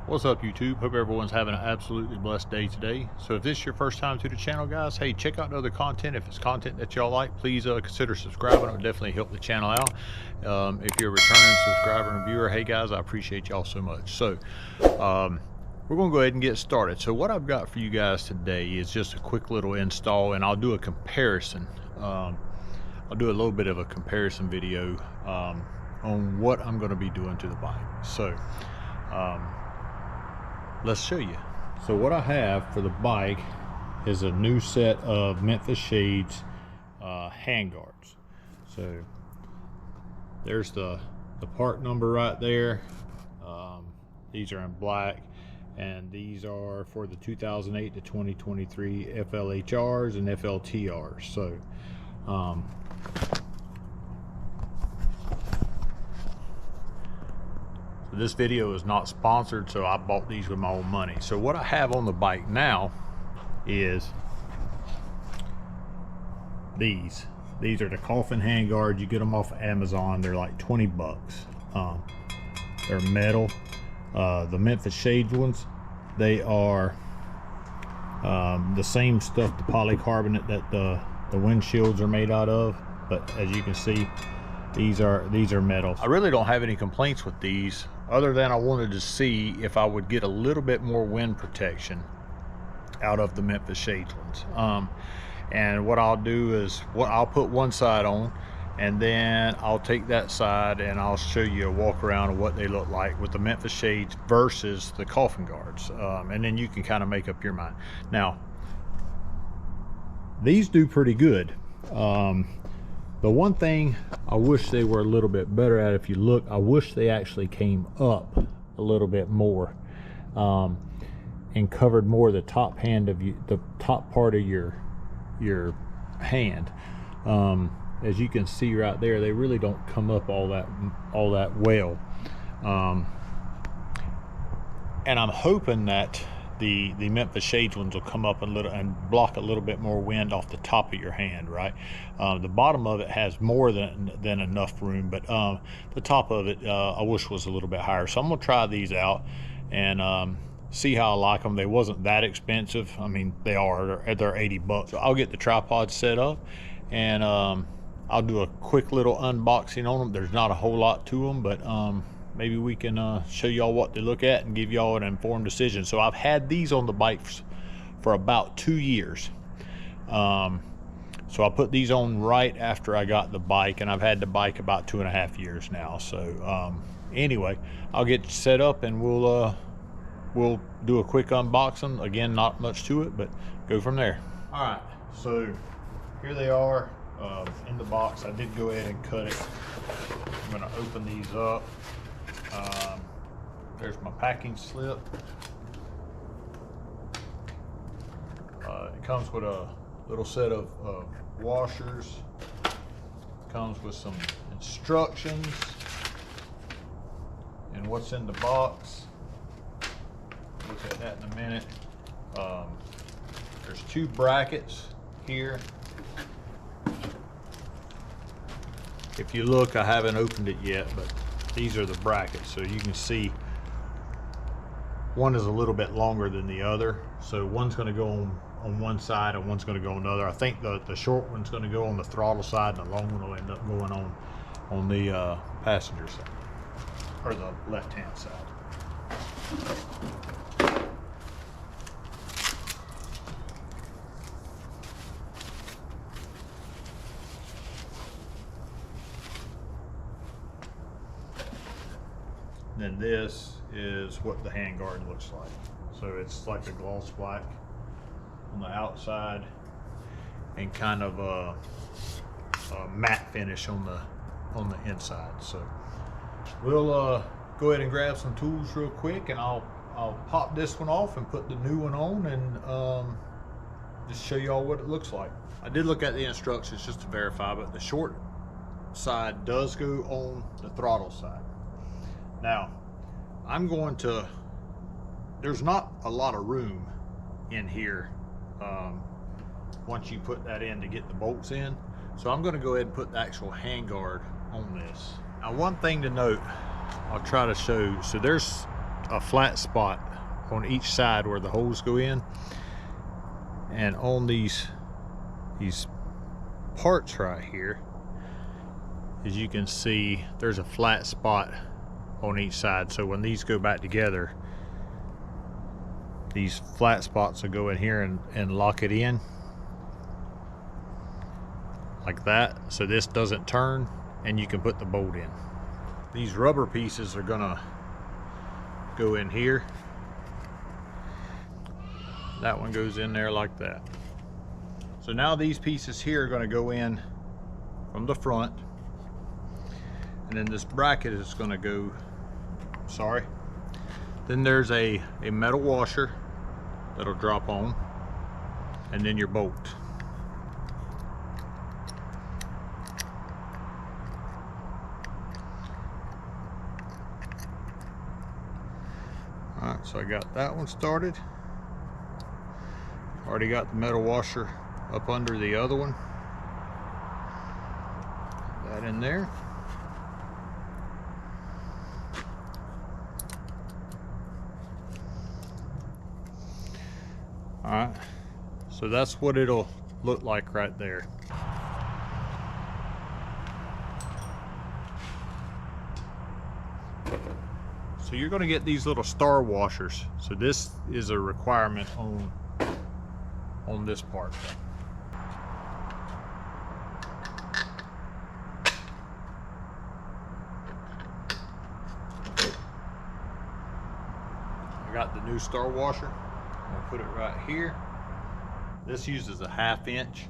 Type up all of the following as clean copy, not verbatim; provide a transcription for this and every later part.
What's up, YouTube? Hope everyone's having an absolutely blessed day today. So if this is your first time to the channel, guys, hey, check out the other content. If it's content that y'all like, please consider subscribing. It would definitely help the channel out. If you're a returning subscriber and viewer, hey guys, I appreciate y'all so much. So we're gonna go ahead and get started. So what I've got for you guys today is just a quick little install, and I'll do a comparison. I'll do a little bit of a comparison video on what I'm going to be doing to the bike. So let's show you. So what I have for the bike is a new set of Memphis shades handguards. So there's the part number right there. These are in black, and these are for the 2008 to 2023 FLHRs and FLTRs. So this video is not sponsored, so I bought these with my own money. So what I have on the bike now is these are the Coffin handguards. You get them off of Amazon. They're like 20 bucks. They're metal. The Memphis shade ones, they are the same stuff, the polycarbonate that the windshields are made out of, but as you can see, these are metal. I really don't have any complaints with these, other than I wanted to see if I would get a little bit more wind protection out of the Memphis shades ones. And what I'll do is, I'll put one side on, and then I'll take that side and I'll show you a walk around of what they look like with the Memphis shades versus the Coffin guards, and then you can kind of make up your mind. Now these do pretty good. The one thing I wish they were a little bit better at, if you look, I wish they actually came up a little bit more and covered more of the top hand of you, the top part of your hand. As you can see right there, they really don't come up all that well. And I'm hoping that the Memphis shades ones will come up a little and block a little bit more wind off the top of your hand, right? The bottom of it has more than enough room, but the top of it I wish was a little bit higher. So I'm gonna try these out and see how I like them. They wasn't that expensive. I mean, they're 80 bucks. So I'll get the tripod set up, and I'll do a quick little unboxing on them. There's not a whole lot to them, but maybe we can show y'all what to look at and give y'all an informed decision. So I've had these on the bike for about 2 years. So I put these on right after I got the bike, and I've had the bike about 2.5 years now. So anyway, I'll get set up and we'll do a quick unboxing. Again, not much to it, but go from there. All right, so here they are in the box. I did go ahead and cut it. I'm gonna open these up. There's my packing slip. It comes with a little set of washers. Comes with some instructions and what's in the box. Look at that in a minute. There's 2 brackets here. If you look, I haven't opened it yet, but these are the brackets. So you can see one is a little bit longer than the other. So one's going to go on one side and one's going to go on the other. I think the short one's going to go on the throttle side, and the long one will end up going on the passenger side, or the left-hand side. Then this is what the handguard looks like. So it's like a gloss black on the outside and kind of a matte finish on the inside. So we'll go ahead and grab some tools real quick, and I'll pop this one off and put the new one on, and just show y'all what it looks like. I did look at the instructions just to verify, but the short side does go on the throttle side. Now, there's not a lot of room in here once you put that in to get the bolts in. So I'm gonna go ahead and put the actual handguard on this. Now, one thing to note, I'll try to show, so there's a flat spot on each side where the holes go in, and on these parts right here, as you can see, there's a flat spot on each side. So when these go back together, these flat spots will go in here and lock it in like that, so this doesn't turn, and you can put the bolt in. These rubber pieces are gonna go in here. That one goes in there like that. So now these pieces here are gonna go in from the front, and then this bracket is gonna go, sorry. Then there's a metal washer that'll drop on, and then your bolt. Alright, so I got that one started. Already got the metal washer up under the other one. That in there. Alright, so that's what it'll look like right there. So you're going to get these little star washers. So this is a requirement on this part. I got the new star washer. I'm going to put it right here. This uses a 1/2 inch.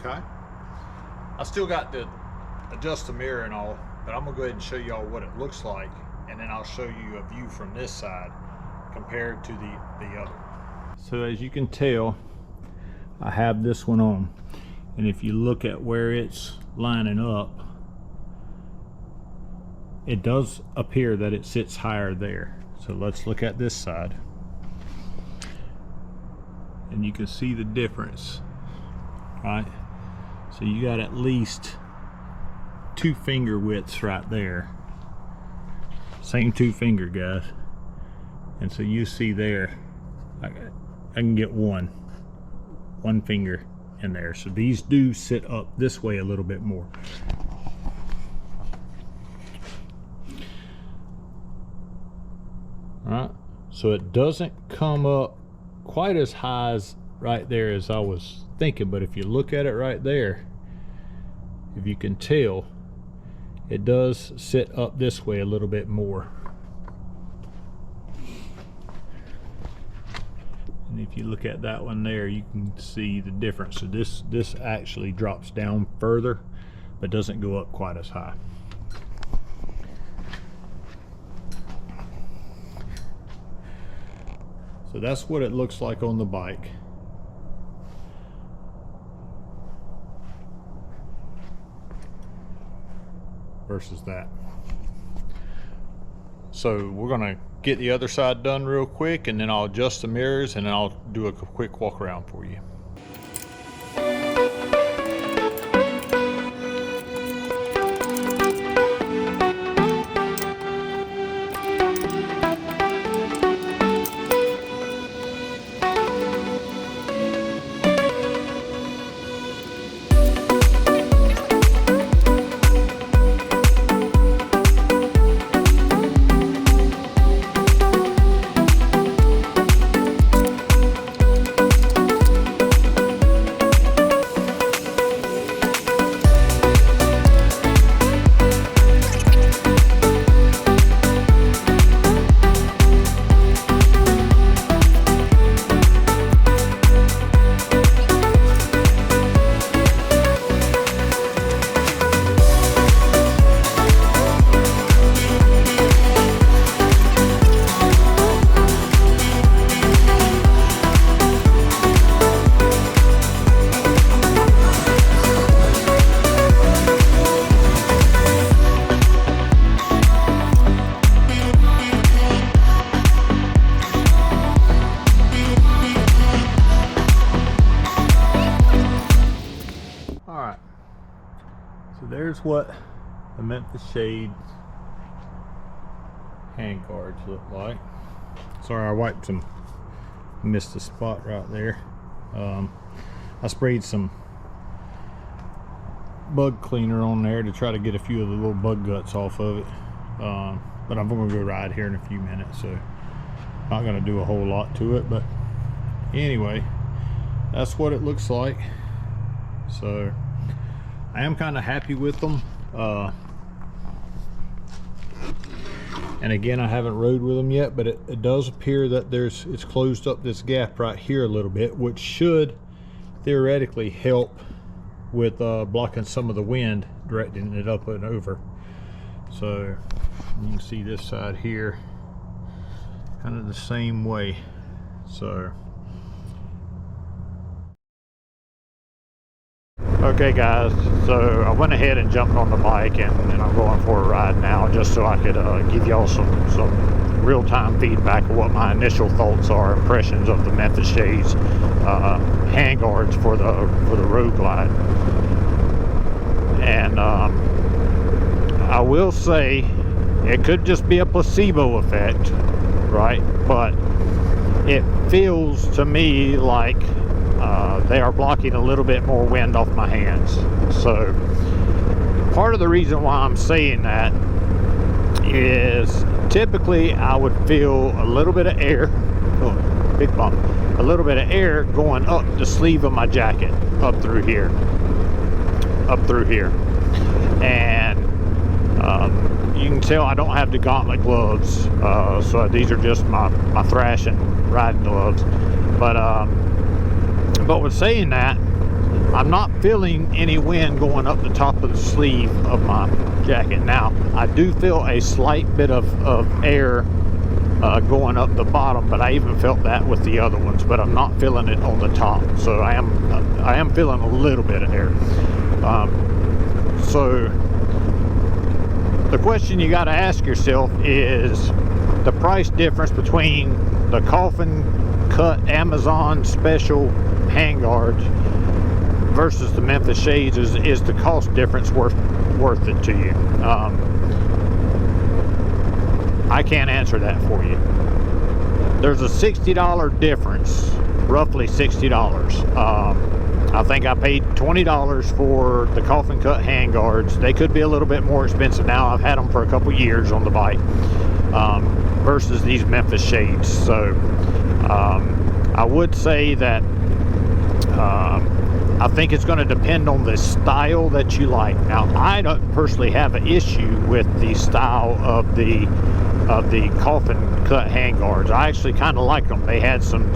Okay. I still got to adjust the mirror and all, but I'm gonna go ahead and show y'all what it looks like, and then I'll show you a view from this side compared to the other. So as you can tell, I have this one on, and if you look at where it's lining up, it does appear that it sits higher there. So let's look at this side, and you can see the difference, right? So you got at least 2 finger widths right there. Same 2 finger, guys. And so you see there, I can get one finger in there. So these do sit up this way a little bit more. All right, so it doesn't come up quite as high as right there as I was thinking, but if you look at it right there, if you can tell, it does sit up this way a little bit more. And if you look at that one there, you can see the difference. So this actually drops down further, but doesn't go up quite as high. So that's what it looks like on the bike. Versus that. So we're gonna get the other side done real quick, and then I'll adjust the mirrors, and then I'll do a quick walk around for you. there's what the Memphis shades hand guards look like. Sorry, I wiped some, missed a spot right there. I sprayed some bug cleaner on there to try to get a few of the little bug guts off of it, but I'm going to go ride here in a few minutes, so not going to do a whole lot to it. But anyway, that's what it looks like. So I am kind of happy with them, and again, I haven't rode with them yet, but it does appear that it's closed up this gap right here a little bit, which should theoretically help with blocking some of the wind, directing it up and over. So you can see this side here kind of the same way. So okay guys, so I went ahead and jumped on the bike, and I'm going for a ride now, just so I could give y'all some real-time feedback of what my initial thoughts are, impressions of the Memphis shades hand guards for the road glide. And I will say it could just be a placebo effect, right? But it feels to me like they are blocking a little bit more wind off my hands. So part of the reason why I'm saying that is typically I would feel a little bit of air, oh, big bump, a little bit of air going up the sleeve of my jacket, up through here, and you can tell I don't have the gauntlet gloves, so these are just my thrashing riding gloves. But with saying that, I'm not feeling any wind going up the top of the sleeve of my jacket. Now I do feel a slight bit of air going up the bottom, but I even felt that with the other ones, but I'm not feeling it on the top. So I am feeling a little bit of air. So the question you got to ask yourself is the price difference between the Coffin cut Amazon special handguards versus the Memphis shades. Is the cost difference worth it to you? I can't answer that for you. There's a $60 difference, roughly $60. I think I paid $20 for the Coffin cut handguards. They could be a little bit more expensive now. I've had them for a couple years on the bike, versus these Memphis shades. So I would say that I think it's going to depend on the style that you like. Now, I don't personally have an issue with the style of the Coffin cut handguards. I actually kind of like them. They had some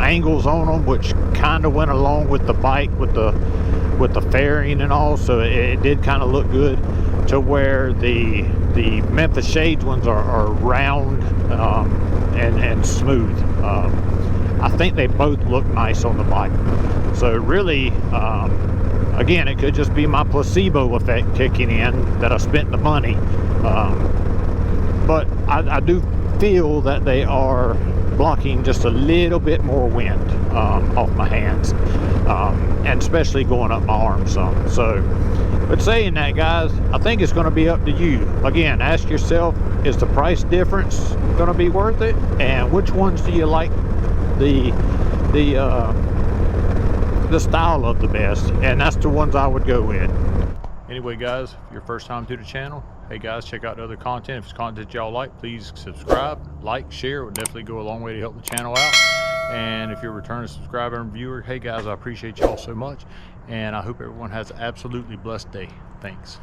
angles on them, which kind of went along with the bike, with the fairing and all. So it did kind of look good, to where the Memphis shades ones are round and smooth. I think they both look nice on the bike. So really, again, it could just be my placebo effect kicking in, that I spent the money. But I do feel that they are blocking just a little bit more wind off my hands, and especially going up my arm some. So, but saying that, guys, I think it's going to be up to you. Again, ask yourself, is the price difference going to be worth it? And which ones do you like the style of the best? And that's the ones I would go with. Anyway, guys, if you're first time to the channel, hey guys, check out the other content. If it's content y'all like, please subscribe, like, share. It would definitely go a long way to help the channel out. And if you're a returning subscriber and viewer, hey guys, I appreciate y'all so much, and I hope everyone has an absolutely blessed day. Thanks.